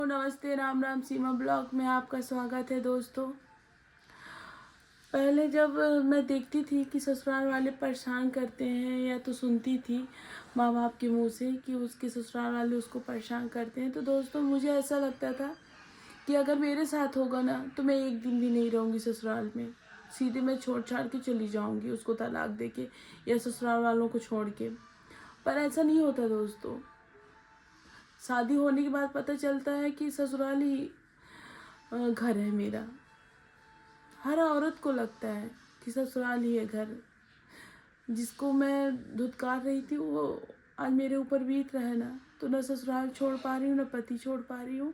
नमस्ते, राम राम। सीमा ब्लॉग में आपका स्वागत है दोस्तों। पहले जब मैं देखती थी कि ससुराल वाले परेशान करते हैं, या तो सुनती थी माँ बाप के मुंह से कि उसके ससुराल वाले उसको परेशान करते हैं, तो दोस्तों मुझे ऐसा लगता था कि अगर मेरे साथ होगा ना तो मैं एक दिन भी नहीं रहूँगी ससुराल में। सीधे मैं छोड़ छाड़ के चली जाऊँगी, उसको तलाक दे के या ससुराल वालों को छोड़ के। पर ऐसा नहीं होता दोस्तों। शादी होने के बाद पता चलता है कि ससुराल ही घर है मेरा। हर औरत को लगता है कि ससुराल ही है घर। जिसको मैं धुतकार रही थी वो आज मेरे ऊपर बीत रहा है ना, तो न ससुराल छोड़ पा रही हूँ, न पति छोड़ पा रही हूँ।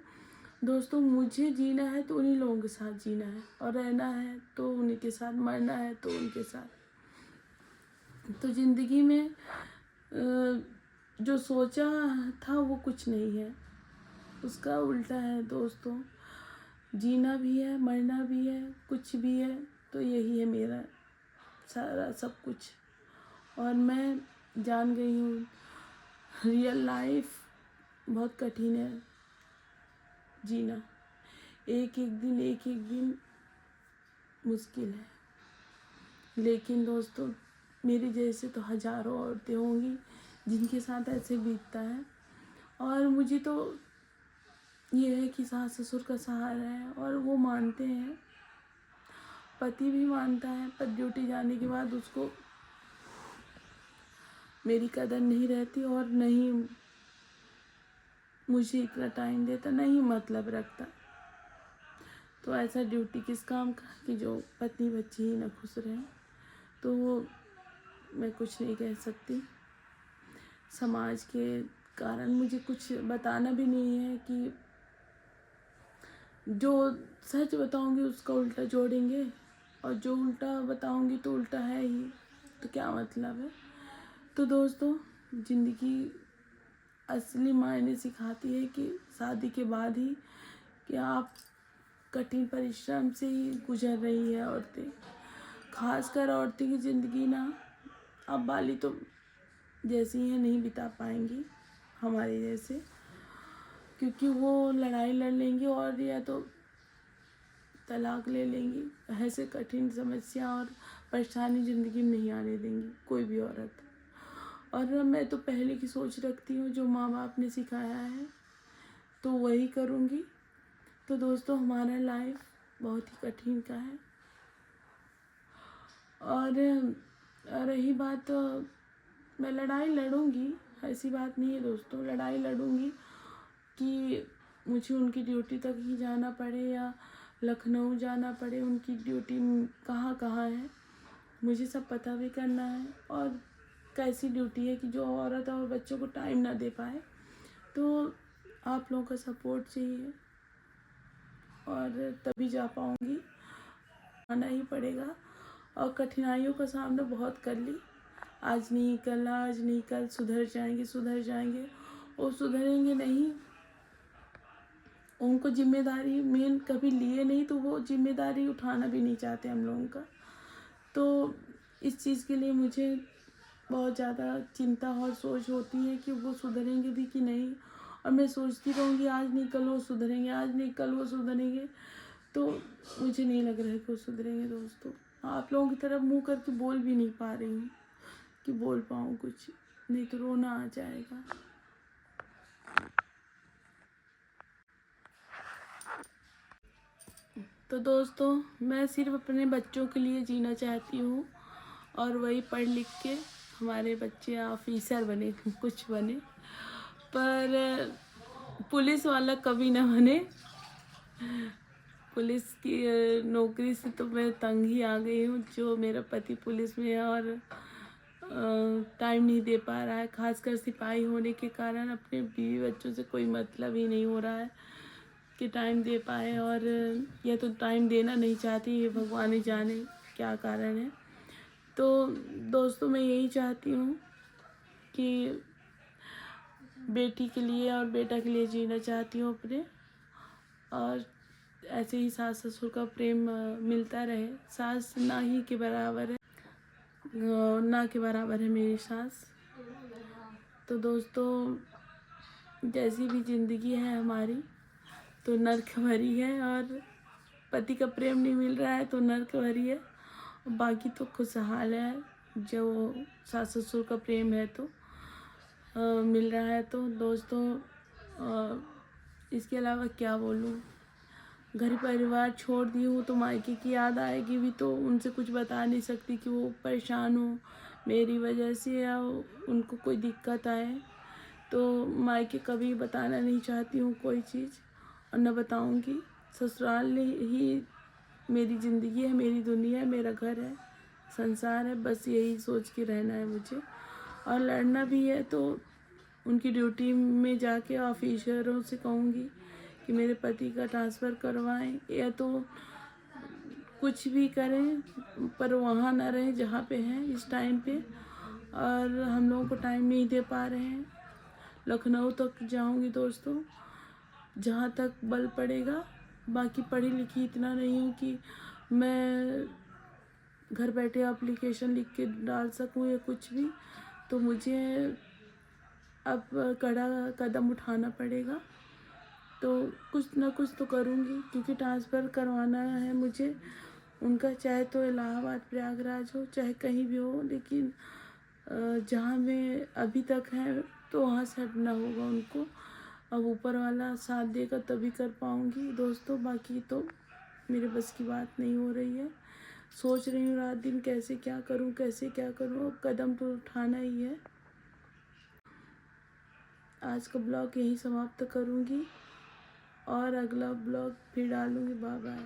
दोस्तों मुझे जीना है तो उन्हीं लोगों के साथ जीना है, और रहना है तो उन्हीं के साथ, मरना है तो उनके साथ। तो ज़िंदगी में जो सोचा था वो कुछ नहीं है, उसका उल्टा है दोस्तों। जीना भी है, मरना भी है, कुछ भी है तो यही है मेरा सारा सब कुछ। और मैं जान गई हूँ रियल लाइफ बहुत कठिन है जीना। एक एक दिन मुश्किल है। लेकिन दोस्तों मेरी जैसे तो हजारों औरतें होंगी जिनके साथ ऐसे बीतता है। और मुझे तो ये है कि सास ससुर का सहारा है और वो मानते हैं, पति भी मानता है, पर ड्यूटी जाने के बाद उसको मेरी कदर नहीं रहती और नहीं मुझे इतना टाइम देता, नहीं मतलब रखता। तो ऐसा ड्यूटी किस काम का कि जो पत्नी बच्चे ही ना खुश रहें। तो वो मैं कुछ नहीं कह सकती। समाज के कारण मुझे कुछ बताना भी नहीं है कि जो सच बताऊंगी उसका उल्टा जोड़ेंगे, और जो उल्टा बताऊंगी तो उल्टा है ही, तो क्या मतलब है। तो दोस्तों ज़िंदगी असली मायने सिखाती है कि शादी के बाद ही कि आप कठिन परिश्रम से ही गुजर रही है औरतें। खासकर औरतें की ज़िंदगी ना अब वाली तो जैसी है नहीं बिता पाएंगी हमारे जैसे, क्योंकि वो लड़ाई लड़ लेंगी और या तो तलाक ले लेंगी। ऐसे कठिन समस्या और परेशानी ज़िंदगी में नहीं आने देंगी कोई भी औरत। और मैं तो पहले की सोच रखती हूँ, जो माँ बाप ने सिखाया है तो वही करूँगी। तो दोस्तों हमारा लाइफ बहुत ही कठिन का है। और रही बात, मैं लड़ाई लड़ूंगी, ऐसी बात नहीं है दोस्तों। लड़ाई लड़ूंगी कि मुझे उनकी ड्यूटी तक ही जाना पड़े या लखनऊ जाना पड़े, उनकी ड्यूटी कहाँ कहाँ है मुझे सब पता भी करना है। और कैसी ड्यूटी है कि जो औरत और बच्चों को टाइम ना दे पाए। तो आप लोगों का सपोर्ट चाहिए और तभी जा पाऊँगी। आना ही पड़ेगा। और कठिनाइयों का सामना बहुत कर ली, आज नहीं कल सुधर जाएंगे। और सुधरेंगे नहीं, उनको जिम्मेदारी मेन कभी लिए नहीं तो वो जिम्मेदारी उठाना भी नहीं चाहते हम लोगों का। तो इस चीज़ के लिए मुझे बहुत ज़्यादा चिंता और सोच होती है कि वो सुधरेंगे भी कि नहीं। और मैं सोचती रहूँगी आज नहीं कल वो सुधरेंगे, आज नहीं कल वो सुधरेंगे। तो मुझे नहीं लग रहा है कि वो सुधरेंगे दोस्तों। आप लोगों की तरफ मुंह करके बोल भी नहीं पा रही हूँ कि बोल पाऊँ कुछ, नहीं तो रोना आ जाएगा। तो दोस्तों मैं सिर्फ अपने बच्चों के लिए जीना चाहती हूँ, और वही पढ़ लिख के हमारे बच्चे ऑफिसर बने, कुछ बने, पर पुलिस वाला कभी ना बने। पुलिस की नौकरी से तो मैं तंग ही आ गई हूँ। जो मेरा पति पुलिस में है और टाइम नहीं दे पा रहा है, खासकर सिपाही होने के कारण अपने बीवी बच्चों से कोई मतलब ही नहीं हो रहा है कि टाइम दे पाए। और यह तो टाइम देना नहीं चाहती, ये भगवान ही जाने क्या कारण है। तो दोस्तों मैं यही चाहती हूँ कि बेटी के लिए और बेटा के लिए जीना चाहती हूँ अपने, और ऐसे ही सास ससुर का प्रेम मिलता रहे। सास ना ही के बराबर है, ना के बराबर है मेरी सास। तो दोस्तों जैसी भी ज़िंदगी है हमारी, तो नर्क भरी है, और पति का प्रेम नहीं मिल रहा है तो नर्क भरी है। और बाकी तो खुशहाल है, जो सास ससुर का प्रेम है तो मिल रहा है। तो दोस्तों इसके अलावा क्या बोलूँ। घर परिवार छोड़ दी हूँ तो मायके की याद आएगी भी, तो उनसे कुछ बता नहीं सकती कि वो परेशान हो मेरी वजह से या उनको कोई दिक्कत आए। तो मायके कभी बताना नहीं चाहती हूँ कोई चीज़, और न बताऊँगी। ससुराल ही मेरी ज़िंदगी है, मेरी दुनिया है, मेरा घर है, संसार है, बस यही सोच के रहना है मुझे। और लड़ना भी है तो उनकी ड्यूटी में जाके ऑफिसरों से कहूँगी कि मेरे पति का ट्रांसफ़र करवाएं, या तो कुछ भी करें पर वहाँ ना रहें जहाँ पे हैं इस टाइम पे। और हम लोगों को टाइम नहीं दे पा रहे हैं। लखनऊ तक जाऊँगी दोस्तों, जहाँ तक बल पड़ेगा। बाकी पढ़ी लिखी इतना नहीं हूँ कि मैं घर बैठे एप्लीकेशन लिख के डाल सकूँ या कुछ भी, तो मुझे अब कड़ा कदम उठाना पड़ेगा। तो कुछ ना कुछ तो करूँगी, क्योंकि ट्रांसफ़र करवाना है मुझे उनका, चाहे तो इलाहाबाद प्रयागराज हो चाहे कहीं भी हो, लेकिन जहाँ मैं अभी तक है तो वहाँ से हटना होगा उनको। अब ऊपर वाला साथ देगा तभी कर पाऊँगी दोस्तों, बाकी तो मेरे बस की बात नहीं हो रही है। सोच रही हूँ रात दिन कैसे क्या करूँ, कैसे क्या करूँ, अब कदम तो उठाना ही है। आज का ब्लॉग यहीं समाप्त करूँगी और अगला ब्लॉग फिर डालूँगी। Bye bye.